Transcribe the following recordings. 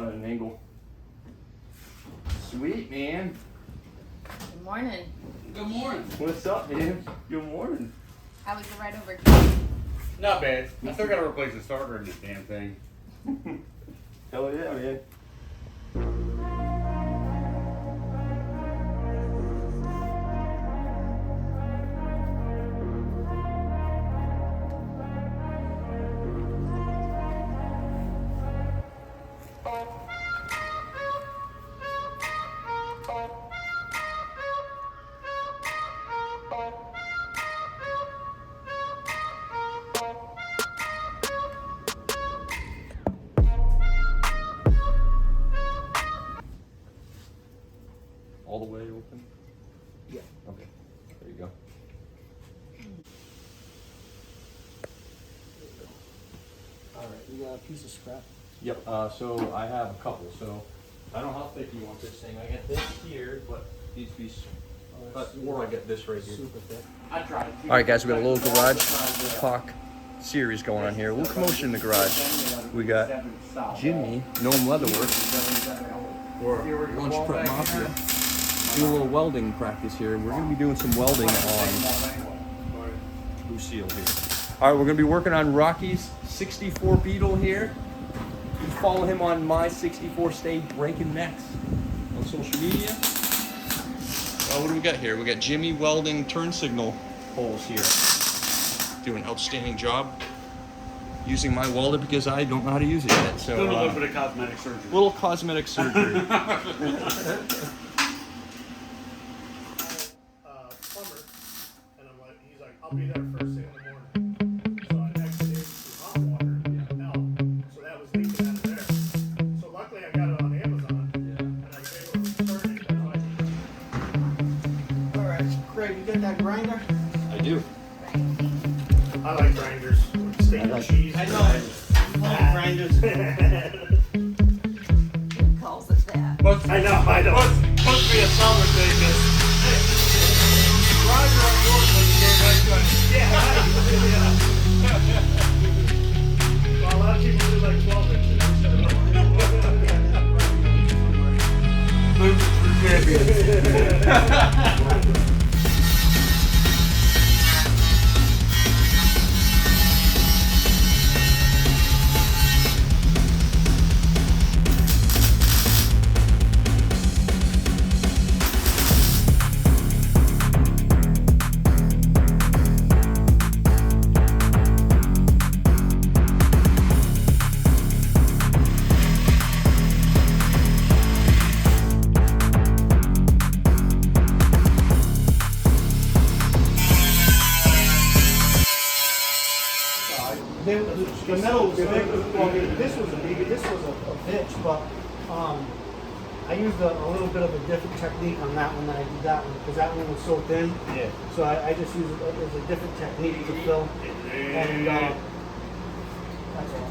on at an angle. Sweet, man. Good morning. Good morning. What's up, man? Good morning. How was the ride over? Not bad. I still gotta replace the starter in this damn thing. Hell yeah, man. All the way open? Yeah. Okay. There you go. All right, we got a piece of scrap. Yep. So I have a couple. So I don't know how thick you want this thing. I got this here, but these pieces. Or I get this right here. Super thick. I tried. All right, guys. We got a little garage talk series going on here. A little commotion in the garage. We got Jimmy, Gnome Leatherworks, Lunch Prep Mafia. Do a little welding practice here. We're going to be doing some welding on Lucille here. All right, we're going to be working on Rocky's 64 Beetle here. You can follow him on my 64 stage Breaking Necks on social media. What do we got here? We got Jimmy welding turn signal holes here. Doing an outstanding job using my welder because I don't know how to use it yet. So Doing a little bit of cosmetic surgery. Little cosmetic surgery. Plumber, and I'm like, he's like, I'll be there first thing in the morning. So I exited to hot water, so that was leaking out of there. So luckily I got it on Amazon, and I was able to return it. All right, Craig, you got that grinder? I do. I like grinders, steak and cheese. I know. Grinders. Who calls it that? I know, I know. Must be a summer thing. Grinder on yours when you get right to it. Yeah. Well, a lot of people do like 12 inches. The metal was thick. Well, this was a big, this was a bitch, but I used a little bit of a different technique on that one than I did that one because that one was so thin. Yeah. So I just used a different technique to fill, and that's all.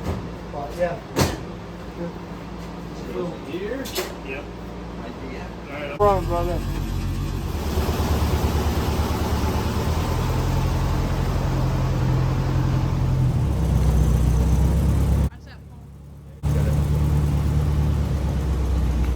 But yeah. Here. Yep. Problem, brother.